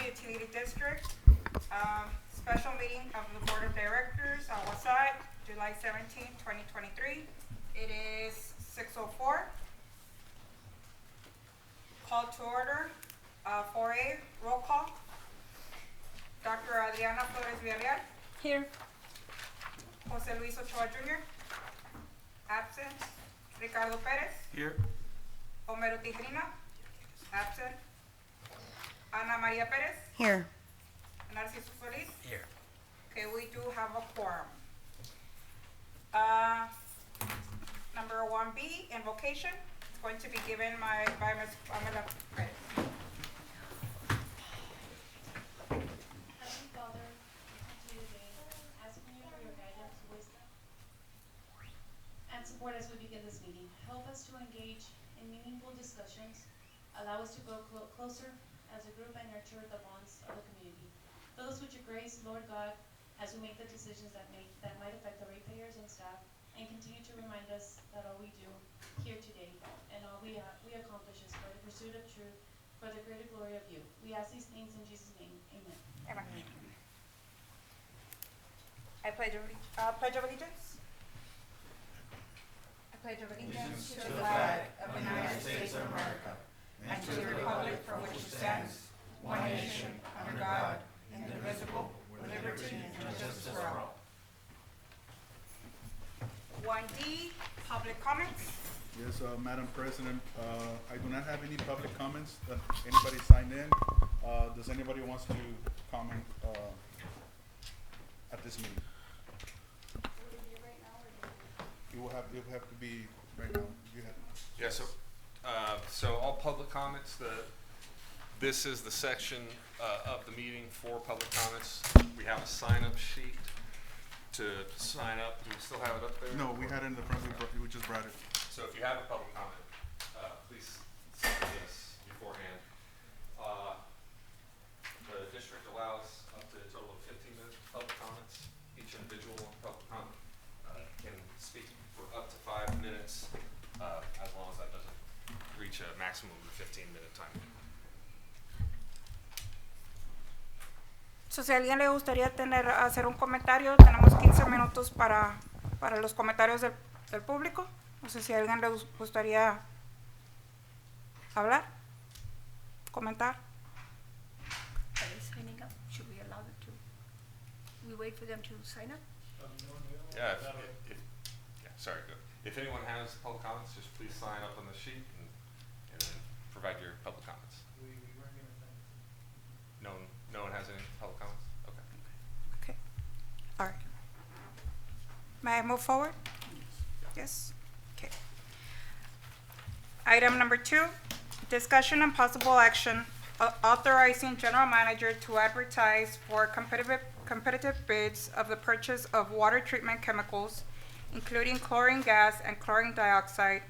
Utility District, special meeting of the Board of Directors, SUD, July 17, 2023. It is 6:04. Call to order, 4A, roll call. Dr. Adriana Flores Villarreal. Here. Jose Luis Ochoa Jr. Absent. Ricardo Perez. Here. Homero Tijerina. Absent. Ana Maria Perez. Here. Narciso Solis. Here. Okay, we do have a quorum. Number 1B, invocation. It's going to be given by Ms. Pamela Perez. Heavenly Father, we come to you today, asking you for your guidance, wisdom, and support as we begin this meeting. Help us to engage in meaningful discussions. Allow us to grow closer as a group and nurture the bonds of the community. Fill us with your grace, Lord God, as we make the decisions that might affect the ratepayers and staff, and continue to remind us that all we do here today and all we accomplish is for the pursuit of truth, for the greater glory of you. We ask these things in Jesus' name. Amen. Amen. I pledge allegiance. I pledge allegiance to the flag of the United States of America and to the republic for which it stands, one nation, under God, indivisible, with liberty and justice for all. 1D, public comments. Yes, Madam President, I do not have any public comments that anybody signed in. Does anybody wants to comment at this meeting? It will have to be right now. You have. Yeah, so all public comments, this is the section of the meeting for public comments. We have a sign-up sheet to sign up. Do we still have it up there? No, we had it in the front. We just brought it. So if you have a public comment, please sign this beforehand. The district allows up to a total of 15 minutes of public comments. Each individual public comment can speak for up to 5 minutes, as long as that doesn't reach a maximum of a 15-minute time. So, si a alguien le gustaría hacer un comentario, tenemos 15 minutos para los comentarios del público. No sé si a alguien le gustaría hablar, comentar. Are they signing up? Should we allow them to? We wait for them to sign up? Yeah, sorry. If anyone has public comments, just please sign up on the sheet and then provide your public comments. We weren't gonna sign. No one has any public comments? Okay. Okay. All right. May I move forward? Yes. Okay. Item number 2, discussion and possible action authorizing general manager to advertise for competitive bids of the purchase of water treatment chemicals, including chlorine gas and chlorine dioxide.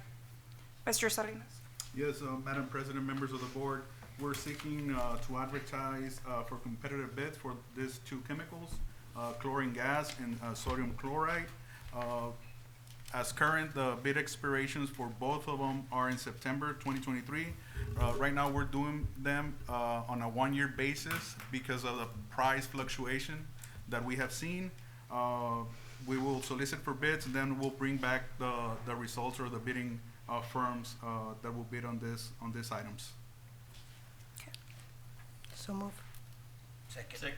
Mr. Salinas. Yes, Madam President, members of the board, we're seeking to advertise for competitive bids for these two chemicals, chlorine gas and sodium chloride. As current, the bid expirations for both of them are in September 2023. Right now, we're doing them on a 1-year basis because of the price fluctuation that we have seen. We will solicit for bids, and then we'll bring back the results or the bidding firms that will bid on these items. So move. Second.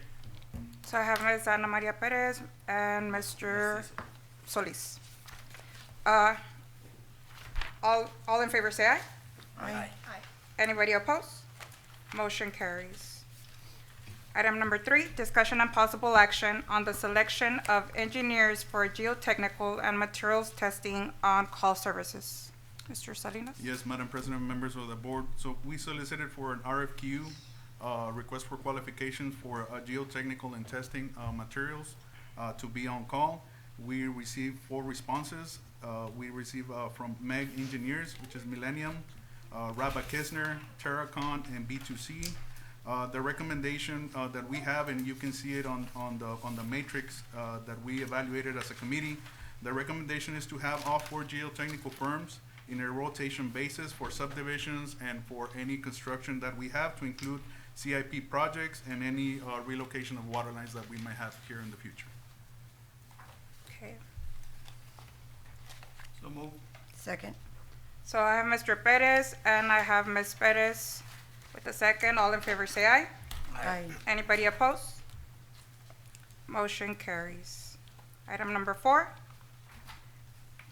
So I have Ms. Ana Maria Perez and Mr. Solis. All in favor say aye. Aye. Anybody opposed? Motion carries. Item number 3, discussion and possible action on the selection of engineers for geotechnical and materials testing on call services. Mr. Salinas? Yes, Madam President, members of the board. So we solicited for an RFQ, request for qualifications for geotechnical and testing materials to be on call. We received 4 responses. We received from MEG Engineers, which is Millennium, Rabba Kisner, Terracon, and B2C. The recommendation that we have, and you can see it on the matrix that we evaluated as a committee, the recommendation is to have all 4 geotechnical firms in a rotation basis for subdivisions and for any construction that we have, to include CIP projects and any relocation of water lines that we might have here in the future. Okay. So move. Second. So I have Mr. Perez and I have Ms. Perez with the second. All in favor say aye. Aye. Anybody opposed? Motion carries. Item number 4,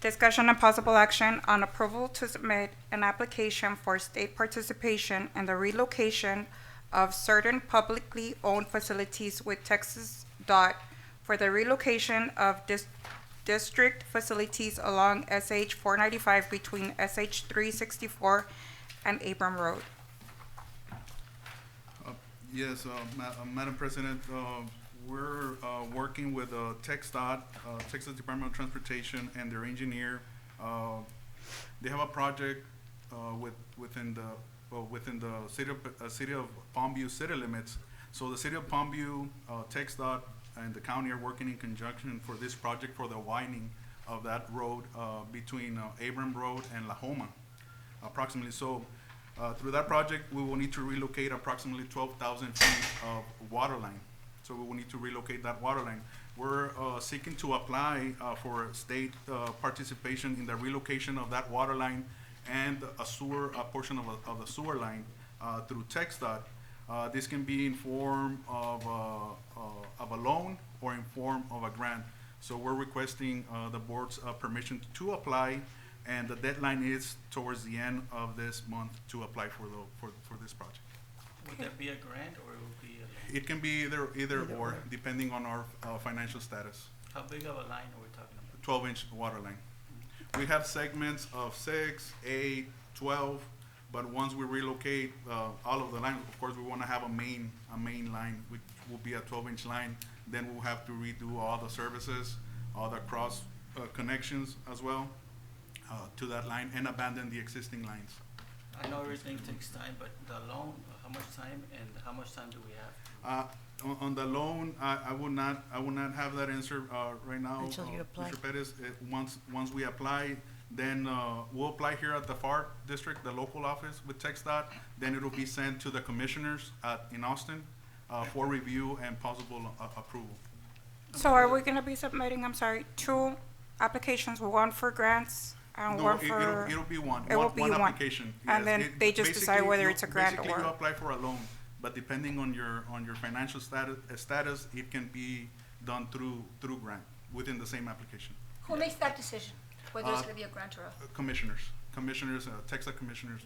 discussion and possible action on approval to submit an application for state participation in the relocation of certain publicly owned facilities with Texas DOT for the relocation of district facilities along SH 495 between SH 364 and Abram Road. Yes, Madam President, we're working with TxDOT, Texas Department of Transportation, and their engineer. They have a project within the City of Palmview city limits. So the City of Palmview, TxDOT, and the county are working in conjunction for this project for the widening of that road between Abram Road and La Homa, approximately. So through that project, we will need to relocate approximately 12,000 feet of water line. So we will need to relocate that water line. We're seeking to apply for state participation in the relocation of that water line and a portion of the sewer line through TxDOT. This can be in form of a loan or in form of a grant. So we're requesting the board's permission to apply, and the deadline is towards the end of this month to apply for this project. Would that be a grant or it would be a loan? It can be either or, depending on our financial status. How big of a line are we talking about? 12-inch water line. We have segments of 6, 8, 12, but once we relocate all of the line, of course, we want to have a main line, which will be a 12-inch line. Then we'll have to redo all the services, all the cross connections as well to that line, and abandon the existing lines. I know everything takes time, but the loan, how much time and how much time do we have? On the loan, I will not have that answer right now. Until you apply. Mr. Perez, once we apply, then we'll apply here at the FAR district, the local office with TxDOT. Then it'll be sent to the commissioners in Austin for review and possible approval. So are we gonna be submitting, I'm sorry, 2 applications, one for grants and No, one for? it'll be one. It will be one. Application. And yes. then they just decide whether it's a grant or Basically, you what? apply for a loan, but depending on your financial status, it can be done through grant within the same application. Who makes that decision, whether it's gonna be a grant or a? Commissioners, Texas commissioners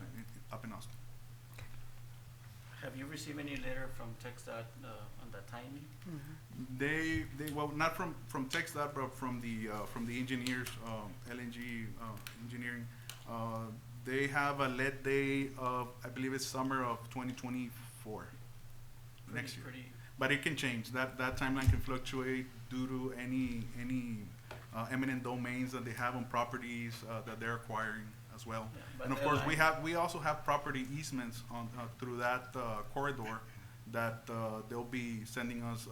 up in Austin. Have you received any letter from TxDOT on the timing? They well, not from TxDOT, but from the engineers, LNG engineering. They have a lead day of, I believe it's summer of 2024, next year. But it can change. That timeline can fluctuate due to any eminent domains that they have on properties that they're acquiring as well. Yeah, And of course, we also have property easements on through that corridor that they'll be sending us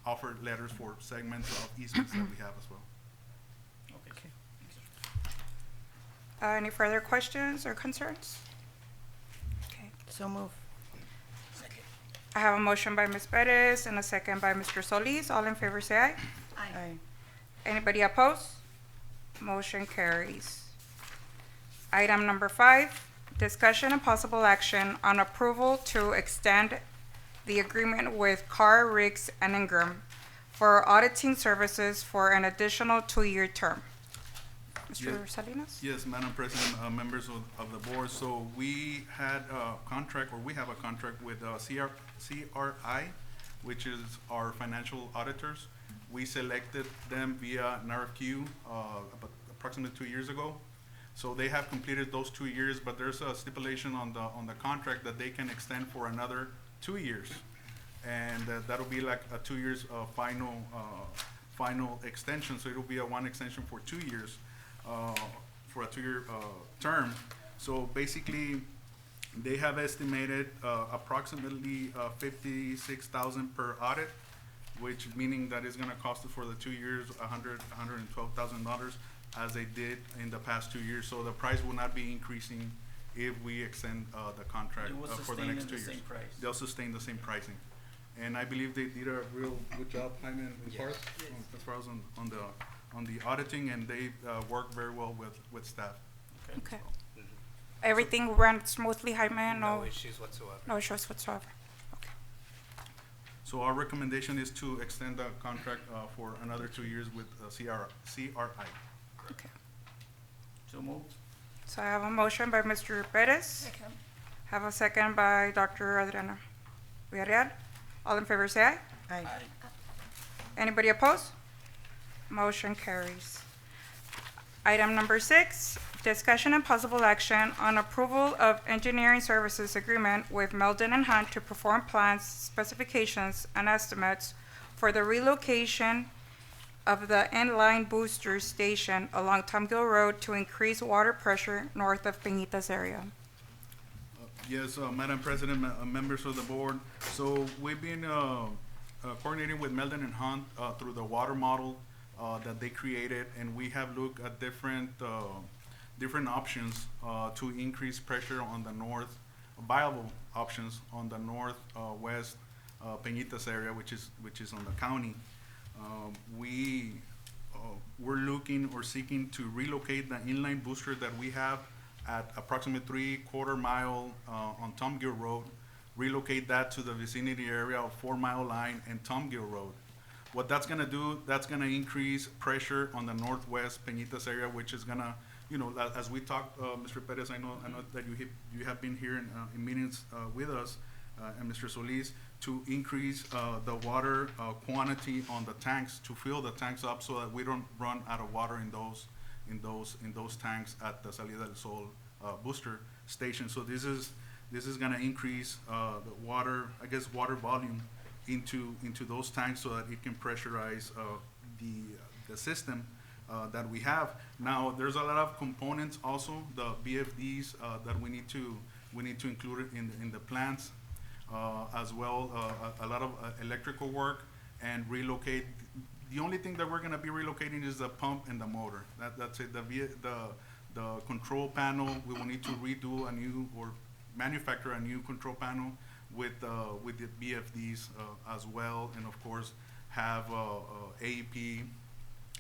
offer letters for segments of easements that we have as well. Okay. Any further questions or concerns? Okay. So move. I have a motion by Ms. Perez and a second by Mr. Solis. All in favor say aye. Aye. Anybody opposed? Motion carries. Item number 5, discussion and possible action on approval to extend the agreement with Carr, Riggs, and Ingram for auditing services for an additional 2-year term. Mr. Salinas? Yes, Madam President, members of the board. So we had a contract, or we have a contract with CRI, which is our financial auditors. We selected them via an RFQ approximately 2 years ago. So they have completed those 2 years, but there's a stipulation on the contract that they can extend for another 2 years, and that'll be like a 2 years final extension. So it'll be a one extension for 2 years, for a 2-year term. So basically, they have estimated approximately $56,000 per audit, which meaning that it's going to cost us for the 2 years $112,000 as they did in the past 2 years. So the price will not be increasing if we extend the contract It will for the sustain next in 2 the years. same price. They'll sustain the same pricing. And I believe they did a real good job, Jaime and Parth, as far as on the auditing, and they work very well with staff. Okay. Everything ran smoothly, Jaime? No issues whatsoever. No issues whatsoever? Okay. So our recommendation is to extend the contract for another 2 years with CRI. Okay. So moved. So I have a motion by Mr. Perez. Second. Have a second by Dr. Adriana Villarreal. All in favor say aye. Aye. Anybody opposed? Motion carries. Item number 6, discussion and possible action on approval of engineering services agreement with Meldon and Hunt to perform plans, specifications, and estimates for the relocation of the inline booster station along Tomgill Road to increase water pressure north of Peñitas area. Yes, Madam President, members of the board. So we've been coordinating with Meldon and Hunt through the water model that they created, and we have looked at different options to increase pressure on the north, viable options on the northwest Peñitas area, which is on the county. We're looking or seeking to relocate the inline booster that we have at approximately 3/4 mile on Tomgill Road, relocate that to the vicinity area of 4 Mile Line and Tomgill Road. What that's gonna do, that's gonna increase pressure on the northwest Peñitas area, which is gonna, as we talked, Mr. Perez, I know that you have been here in meetings with us, and Mr. Solis, to increase the water quantity on the tanks, to fill the tanks up so that we don't run out of water in those tanks at the Salida del Sol booster station. So this is gonna increase the water volume into those tanks so that it can pressurize the system that we have. Now, there's a lot of components also, the BFDs that we need to include in the plants, as well, a lot of electrical work and relocate. The only thing that we're gonna be relocating is the pump and the motor. That's it. The control panel, we will need to redo or manufacture a new control panel with the BFDs as well, and of course have AEP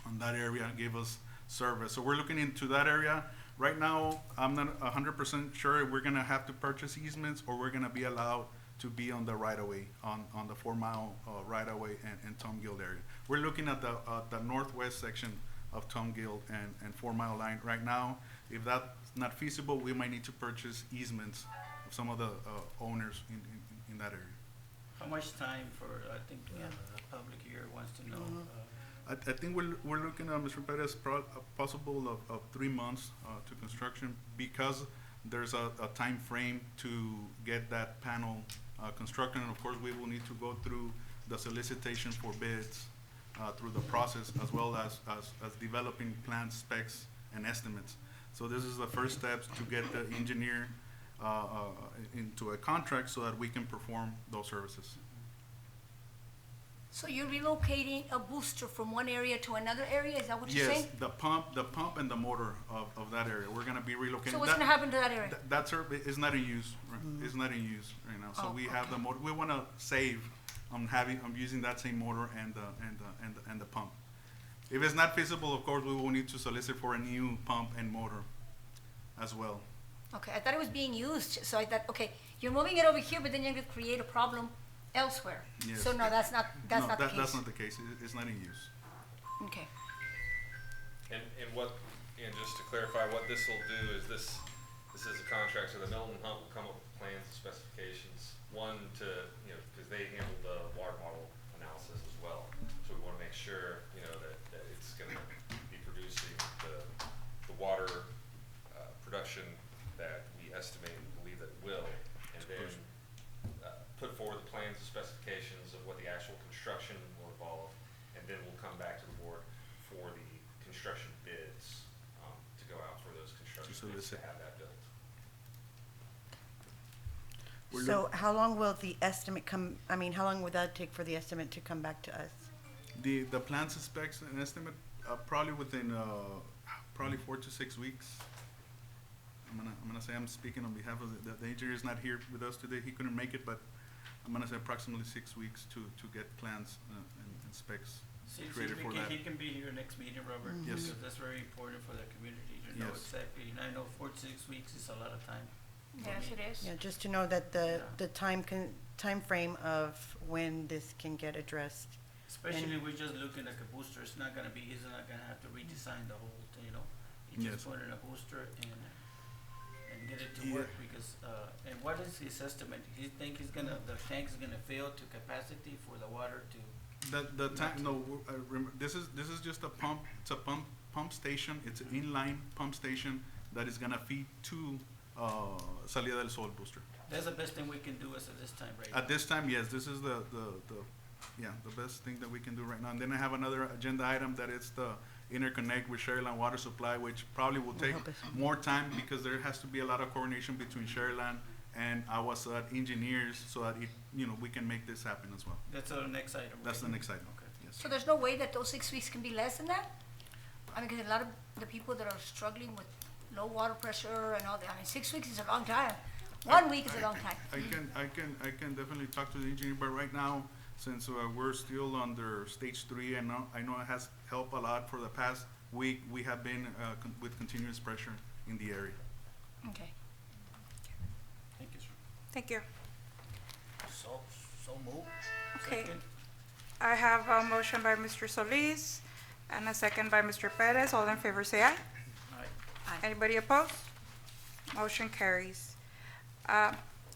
on that area and give us service. So we're looking into that area. Right now, I'm not 100% sure if we're gonna have to purchase easements or we're gonna be allowed to be on the right-of-way, on the 4 Mile right-of-way and Tomgill area. We're looking at the northwest section of Tomgill and 4 Mile Line right now. If that's not feasible, we might need to purchase easements of some of the owners in that area. How much time for, I think, the public here wants to know. I think we're looking at, Mr. Perez, a possible of 3 months to construction, because there's a time frame to get that panel constructed. And of course, we will need to go through the solicitation for bids through the process, as well as developing plan specs and estimates. So this is the first steps to get the engineer into a contract so that we can perform those services. So you're relocating a booster from one area to another area, is that what you're saying? Yes, the pump and the motor of that area, we're gonna be relocating. So what's gonna happen to that area? That service is not in use, right? It's not in use right now. So Oh, we have the okay. motor, we wanna save on using that same motor and the pump. If it's not feasible, of course, we will need to solicit for a new pump and motor as well. Okay, I thought it was being used, so I thought, okay, you're moving it over here, but then you're gonna create a problem elsewhere. Yes. So no, that's not the case. That's not the case. It's not in use. Okay. And just to clarify, what this will do is this is a contract, so the Milton Hunt will come up with plans and specifications. One because they handle the water model analysis as well. So we wanna make sure, that it's gonna be producing the water, production that we estimate and believe that it will. And then, put forward the plans and specifications of what the actual construction will involve, and then we'll come back to the board for the construction bids, to go out for those construction bids to solicit. have that built. So how long will the estimate how long would that take for the estimate to come back to us? The plans, specs, and estimate, probably within, 4 to 6 weeks. I'm gonna say I'm speaking on behalf of the engineer is not here with us today. He couldn't make it, but I'm gonna say approximately 6 weeks to get plans and specs See, created for that. he can be here next meeting, Robert, Yes. because that's very important for the community to know Yes. exactly. And I know 4 to 6 weeks is a lot of time. for Yes, me. it is. Yeah, just to know that the Yeah. time frame of when this can get addressed. Especially And- we're just looking at a booster, it's not gonna be, he's not gonna have to redesign the whole thing, you know? You just Yes. put in a booster and get it to Yeah. work, because, and what is his estimate? He think he's gonna, the tank is gonna fill to capacity for the water to, The tank, no, this is just a pump, it's a pump station, it's an inline pump station that is gonna feed to, Salida del Sol booster. that's the best thing we can do as of this time, right? At this time, yes, this is the best thing that we can do right now. And then I have another agenda item that is the interconnect with Sharyland Water Supply, which probably will take help us. more time because there has to be a lot of coordination between Sharyland and our SUD engineers so that we can make this happen as well. That's our next item. That's the right? next item. Okay. Yes. So there's no way that those 6 weeks can be less than that? I mean, because a lot of the people that are struggling with low water pressure and all that, I mean, 6 weeks is a long time. 1 week is a long time. I can definitely talk to the engineer, but right now, since we're still under stage 3, and I know it has helped a lot for the past week, we have been with continuous pressure in the area. Okay. Thank you, sir. Thank you. So move. Okay. Second. I have a motion by Mr. Solis and a second by Mr. Perez. All in favor say aye. Aye. Anybody opposed? Motion carries.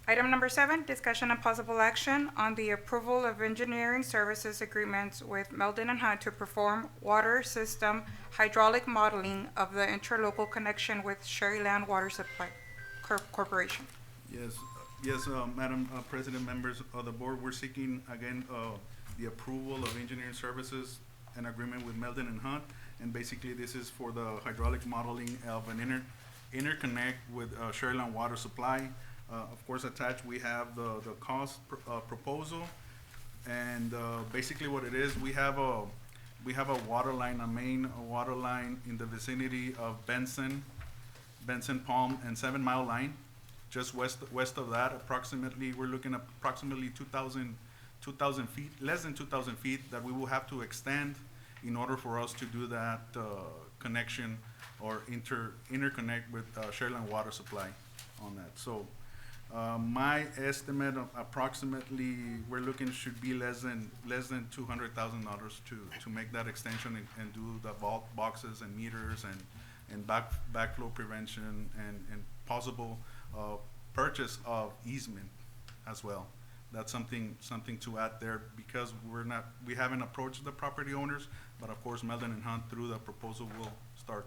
Item number 7, discussion and possible action on the approval of engineering services agreements with Meldon and Hunt to perform water system hydraulic modeling of the interlocal connection with Sharyland Water Supply Corporation. Yes, Madam President, members of the board, we're seeking again the approval of engineering services and agreement with Meldon and Hunt, and basically this is for the hydraulic modeling of an interconnect with Sharyland Water Supply. Of course, attached we have the cost proposal, and basically what it is, we have a water line, a main water line in the vicinity of Bensten Palm and 7 Mile line. Just west of that, approximately, we're looking at approximately 2,000 feet, less than 2,000 feet that we will have to extend in order for us to do that connection or interconnect with Sharyland Water Supply on that. So my estimate of approximately we're looking should be less than $200,000 to make that extension and do the vault boxes and meters and backflow prevention and possible purchase of easement as well. That's something to add there because we haven't approached the property owners, but of course Meldon and Hunt through the proposal will start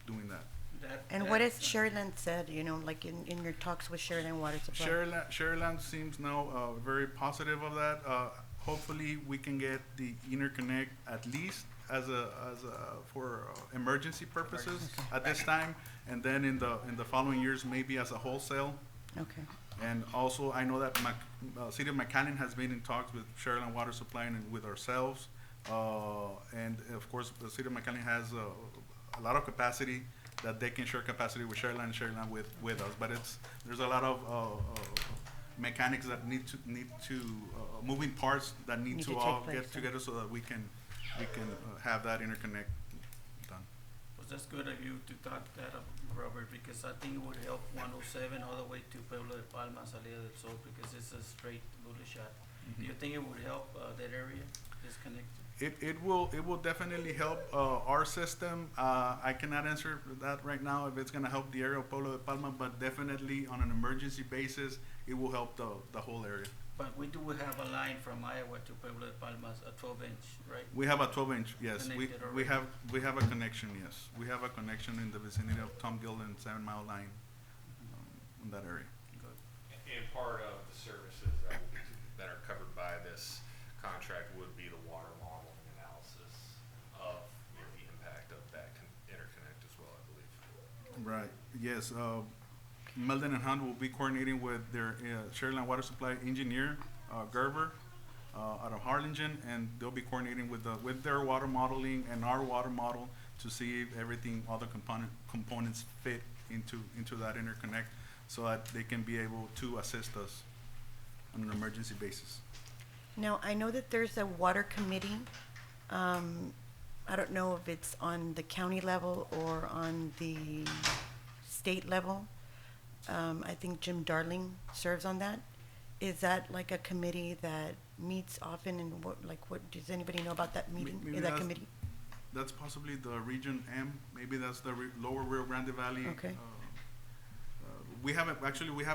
doing that. And what has Sharyland said, like in your talks with Sharyland Water Supply? Sharyland seems now very positive of that. Hopefully we can get the interconnect at least for emergency purposes at this time, and then in the following years maybe as a wholesale. Okay. And also I know that City of McAllen has been in talks with Sharyland Water Supply and with ourselves, and of course the City of McAllen has a lot of capacity that they can share capacity with Sharyland with us, but there's a lot of mechanics that need to moving parts that need to take all place, get together so that we can have that interconnect done. Well, that's good of you to talk that up, Robert, because I think it would help 107 all the way to Pueblo de Palma, Salida del Sol, because it's a straight bullet shot. Do you think it would help that area, this connection? It will definitely help our system. I cannot answer that right now if it's gonna help the area of Pueblo de Palma, but definitely on an emergency basis, it will help the whole area. But we do have a line from Iowa to Pueblo de Palma, a 12-inch, right? We have a 12-inch, yes. Connected We already. have a connection, yes. We have a connection in the vicinity of Tom Gill and 7 Mile line in that area. Good. And part of the services that are covered by this contract would be the water modeling analysis of the impact of that interconnect as well, I believe. Right, yes. Meldon and Hunt will be coordinating with their Sharyland Water Supply engineer, Gerber, out of Harlingen, and they'll be coordinating with their water modeling and our water model to see if everything, all the components fit into that interconnect so that they can be able to assist us on an emergency basis. Now, I know that there's a water committee. I don't know if it's on the county level or on the state level. I think Jim Darling serves on that. Is that like a committee that meets often, and what does anybody know about that meeting, Maybe that that's- committee? That's possibly the Region M, maybe that's the Lower Rio Grande Valley. Okay. We have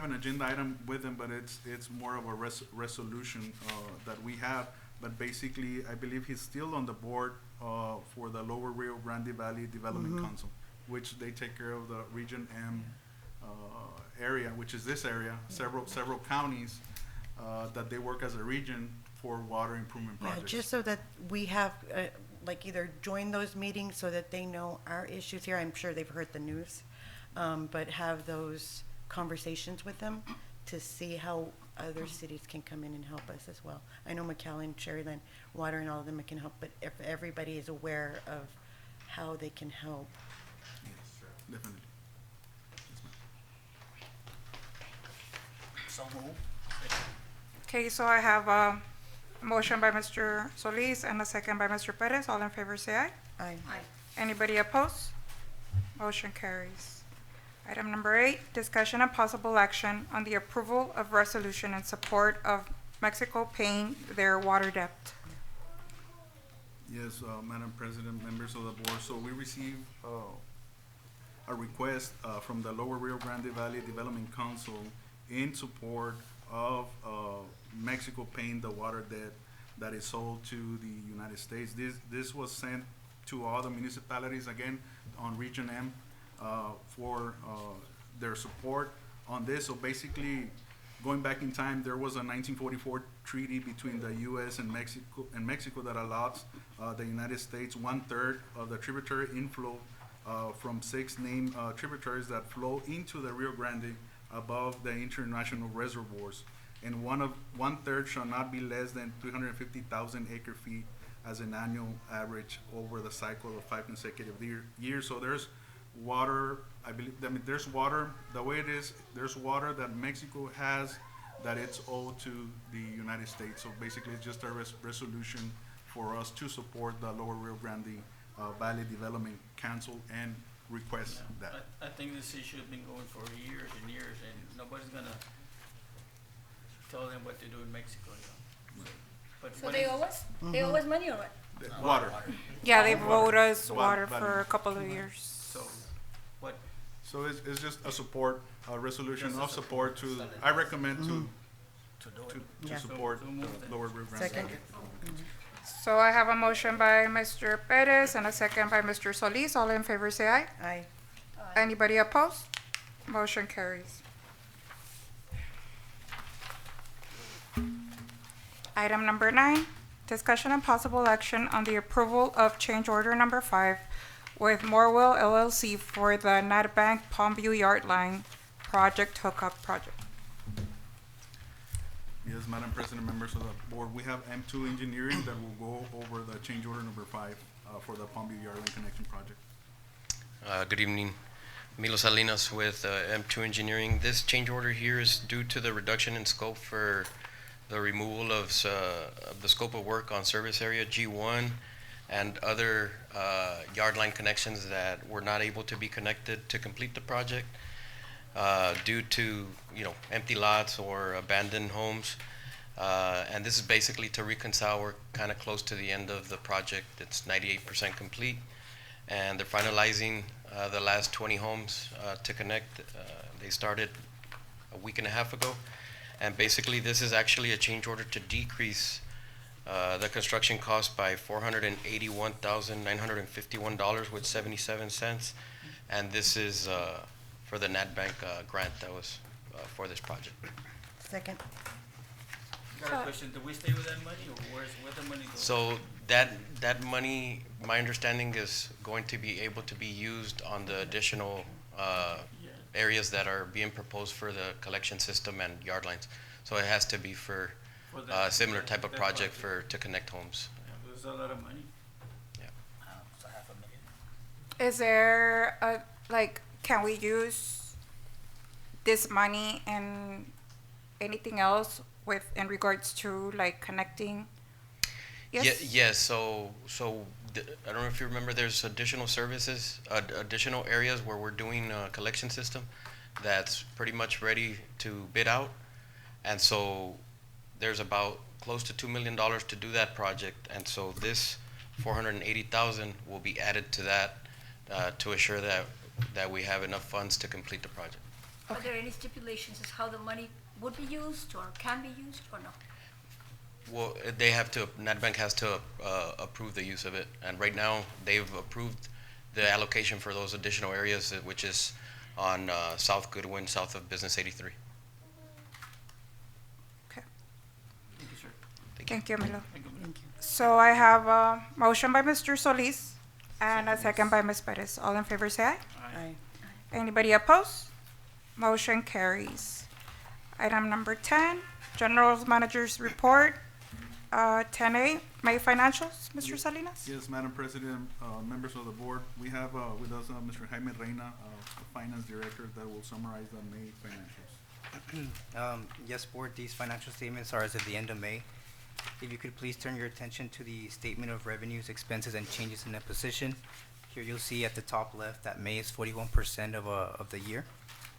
an agenda item with them, but it's more of a resolution that we have. But basically, I believe he's still on the board for the Lower Rio Grande Valley Development Council, which they take care of the Region M area, which is this area, several counties that they work as a region for water improvement Yeah, projects. just so that we have, either join those meetings so that they know our issues here. I'm sure they've heard the news, but have those conversations with them to see how other cities can come in and help us as well. I know McAllen, Cherryland, Water, and all of them can help, but if everybody is aware of how they can help. Yes, definitely. Yes, ma'am. So moved. Okay, so I have a motion by Mr. Solis and a second by Mr. Perez. All in favor say aye. Aye. Anybody opposed? Motion carries. Item number 8, discussion and possible action on the approval of resolution in support of Mexico paying their water debt. Yes, Madam President, members of the board, so we received a request from the Lower Rio Grande Valley Development Council in support of Mexico paying the water debt that is sold to the United States. This was sent to all the municipalities, again, on Region M, for their support on this. So basically, going back in time, there was a 1944 treaty between the U.S. and Mexico that allows the United States 1/3 of the tributary inflow from 6 named tributaries that flow into the Rio Grande above the international reservoirs, and 1/3 shall not be less than 350,000 acre feet as an annual average over the cycle of 5 consecutive years. So there's water, there's water, the way it is, there's water that Mexico has that it's owed to the United States. So basically, it's just a resolution for us to support the Lower Rio Grande Valley Development Council and request that. I think this issue has been going for years and years, and nobody's gonna tell them what to do in Mexico, you know. But So what they is- owe us? They owe us money or what? Water. Yeah, they've owed us Water. water for a couple of years. So, what, So it's just a support, a resolution Just a of support to, I recommend to To do it. Yeah. support So move then. Lower Rio Grande. Second. So I have a motion by Mr. Perez and a second by Mr. Solis. All in favor say aye. Aye. Anybody opposed? Motion carries. Item number 9, discussion and possible action on the approval of change order number 5 with Morwell LLC for the Bank Palmview Yard Line Project Hookup Project. Yes, Madam President, members of the board, we have M2 Engineering that will go over the change order number 5 for the Palmview Yard Line Connection Project. Good evening. Milo Salinas with M2 Engineering. This change order here is due to the reduction in scope for the removal of the scope of work on service area G1 and other yard line connections that were not able to be connected to complete the project due to, empty lots or abandoned homes. And this is basically to reconcile. We're kind of close to the end of the project. It's 98% complete, and they're finalizing the last 20 homes to connect. They started a week and a half ago, and basically this is actually a change order to decrease the construction cost by $481,951 with 77 cents, and this is for the Bank grant that was for this project. Second. got a question, do we stay with that money, or where's the money go? So that money, my understanding, is going to be able to be used on the additional areas that are being proposed for the collection system and yard lines. So it has to be for a similar type of that project to connect homes. Yeah, there's a lot of money. It's $500,000. Is there can we use this money in anything else in regards to like connecting? Yes? Yes, so I don't know if you remember, there's additional services, additional areas where we're doing a collection system that's pretty much ready to bid out. And so there's about close to $2 million to do that project. And so this 480,000 will be added to that to assure that we have enough funds to complete the project. Are there any stipulations as how the money would be used or can be used or no? Well, NatBank has to approve the use of it. And right now, they've approved the allocation for those additional areas, which is on South Goodwin, south of Business 83. Okay. Thank you, sir. Thank you, Milo. Thank you. So I have a motion by Mr. Solis and a second by Ms. Perez. All in favor say aye. Aye. Anybody opposed? Motion carries. Item number 10, General Manager's Report. 10A, May financials, Mr. Salinas? Yes, Madam President, members of the board, we have with us Mr. Jaime Reina, Finance Director, that will summarize the May financials. Yes, Board, these financial statements are as of the end of May. If you could please turn your attention to the statement of revenues, expenses, and changes in net position. Here you'll see at the top left that May is 41% of the year.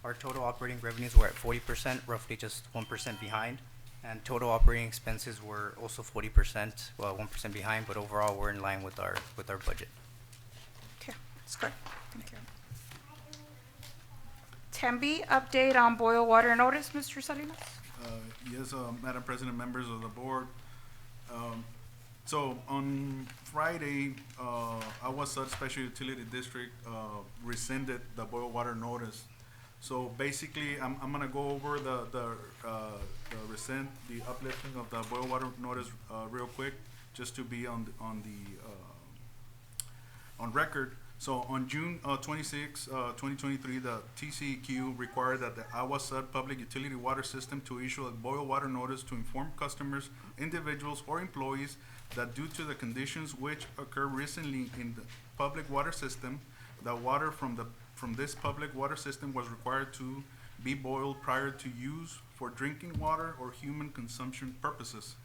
Our total operating revenues were at 40%, roughly just 1% behind. And total operating expenses were also 40%, well, 1% behind, but overall we're in line with our budget. Okay, that's good. Thank you. 10B, update on boil water notice, Mr. Salinas? Yes, Madam President, members of the board. So on Friday, AGUA SUD Special Utility District rescinded the boil water notice. So basically, I'm gonna go over the uplifting of the boil water notice real quick, just to be on record. So on June 26, 2023, the TCEQ required that the AGUA SUD Public Utility Water System to issue a boil water notice to inform customers, individuals, or employees that due to the conditions which occurred recently in the public water system, the water from this public water system was required to be boiled prior to use for drinking water or human consumption purposes.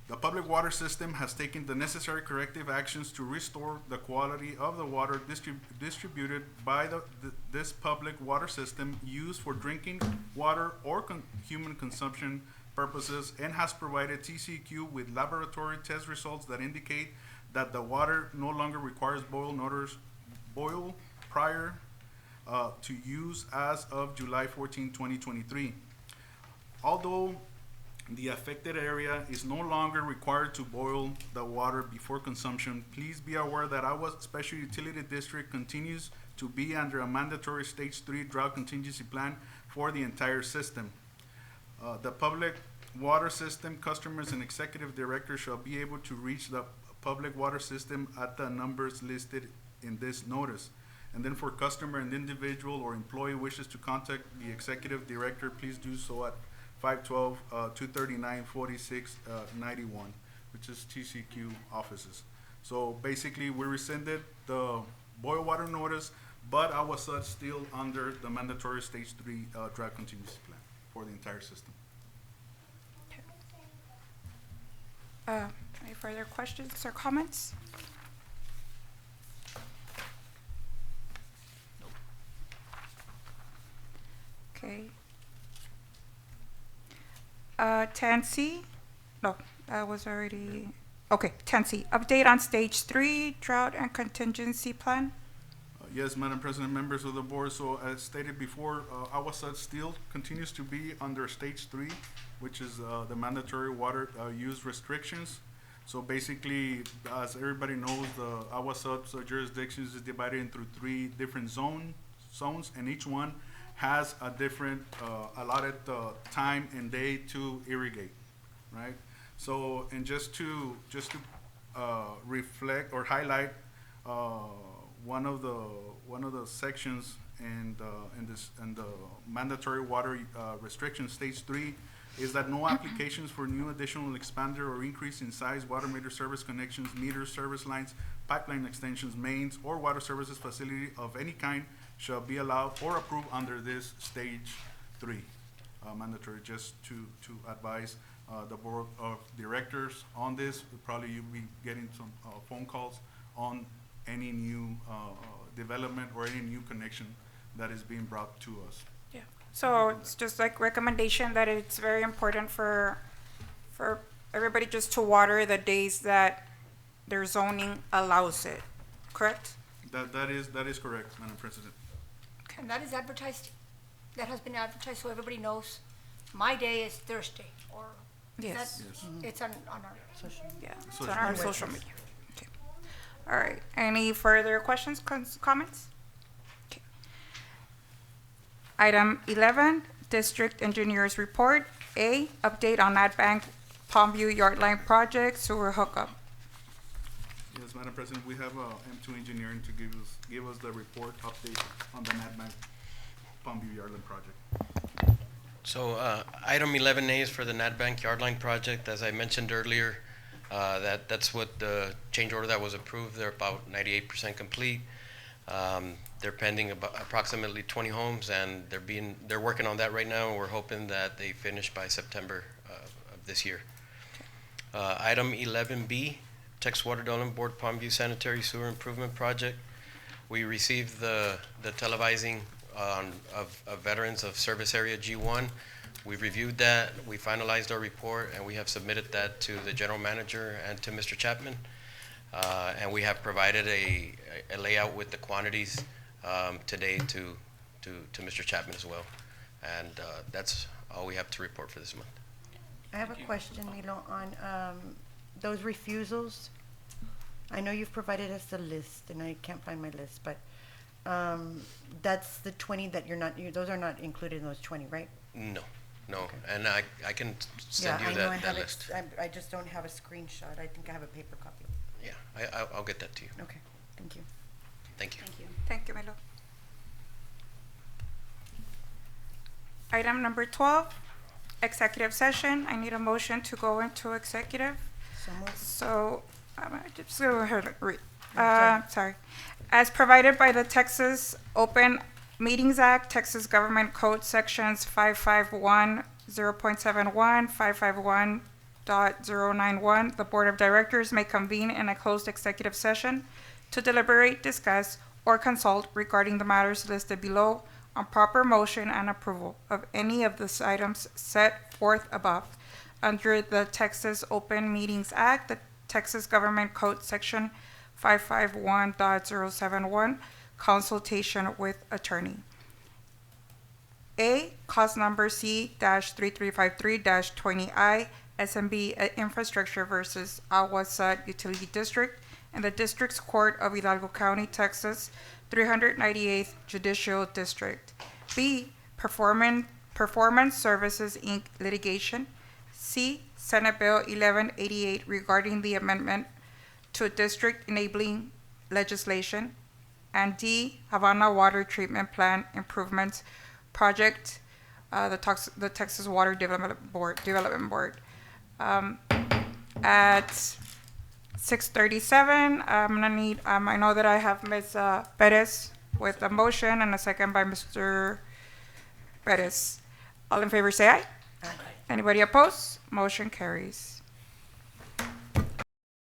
The public water system has taken the necessary corrective actions to restore the quality of the water distributed by this public water system used for drinking water or human consumption purposes, and has provided TCEQ with laboratory test results that indicate that the water no longer requires boil prior to use as of July 14, 2023. Although the affected area is no longer required to boil the water before consumption, please be aware that AGUA Special Utility District continues to be under a mandatory Stage 3 drought contingency plan for the entire system. The public water system customers and executive directors shall be able to reach the public water system at the numbers listed in this notice. And then for customer and individual or employee wishes to contact the executive director, please do so at 512-239-4691, which is TCQ offices. So basically, we rescinded the boil water notice, but AGUA SUD still under the mandatory Stage 3 drought contingency plan for the entire system. Any further questions or comments? Okay. 10C, no, that was already, okay, 10C, update on Stage 3 drought and contingency plan. Yes, Madam President, members of the board, so as stated before, AGUA SUD still continues to be under Stage 3, which is the mandatory water use restrictions. So basically, as everybody knows, the AGUA SUD jurisdictions is divided into 3 different zones, and each one has a different allotted time and day to irrigate, right? So, and just to reflect or highlight one of the sections and the mandatory water restriction Stage 3 is that no applications for new additional expander or increase in size water meter service connections, meter service lines, pipeline extensions, mains, or water services facility of any kind shall be allowed or approved under this stage 3 mandatory. Just to advise the board of directors on this, probably you'll be getting some phone calls on any new development or any new connection that is being brought to us. Yeah. So it's just like recommendation that it's very important for everybody just to water the days that their zoning allows it, correct? That is correct, Madam President. And that is advertised, that has been advertised so everybody knows, my day is Thursday, or Yes. that's, Yes. it's on our, Yeah, it's Social on our media. social media. Okay. All right, any further questions, comments? Okay. Item 11, District Engineers Report. A, update on Bank Palmview Yard Line Project sewer hookup. Yes, Madam President, we have M2 Engineering to give us the report update on the NatBank Palmview Yardland project. So, item 11A is for the NatBank Yardline project. As I mentioned earlier, that's what the change order that was approved. They're about 98% complete. They're pending about approximately 20 homes, and they're working on that right now, and we're hoping that they finish by September of this year. Item 11B, Texas Water Development Board Palmview Sanitary Sewer Improvement Project. We received the televising of veterans of Service Area G1. We reviewed that, we finalized our report, and we have submitted that to the general manager and to Mr. Chapman. And we have provided a layout with the quantities today to Mr. Chapman as well. And that's all we have to report for this month. I have a question, Milo, on those refusals. I know you've provided us a list, and I can't find my list, but that's the 20 that those are not included in those 20, right? No, Okay. and I can send you I know I that have list. I just don't have a screenshot. I think I have a paper copy. Yeah, I'll get that to you. Okay, thank you. Thank you. Thank you, Milo. Item number 12, executive session. I need a motion to go into executive. So moved. So, I'm gonna just go ahead and read. sorry. Sorry. As provided by the Texas Open Meetings Act, Texas Government Code Sections 551, 0.71, 551.091, the Board of Directors may convene in a closed executive session to deliberate, discuss, or consult regarding the matters listed below on proper motion and approval of any of the items set forth above under the Texas Open Meetings Act, the Texas Government Code Section 551.071, consultation with attorney. A, cause number C-3353-20I, SMB Infrastructure versus AGUA SUD Utility District in the District's Court of Hidalgo County, Texas, 398th Judicial District. B, Performance Services, Inc. litigation. C, Senate Bill 1188 regarding the amendment to district enabling legislation. And D, Havana Water Treatment Plant Improvements Project, the Texas Water Development Board. At 6:37, I'm gonna need, I know that I have Ms. Perez with a motion and a second by Mr. Perez. All in favor say aye. Aye. Anybody opposed? Motion carries.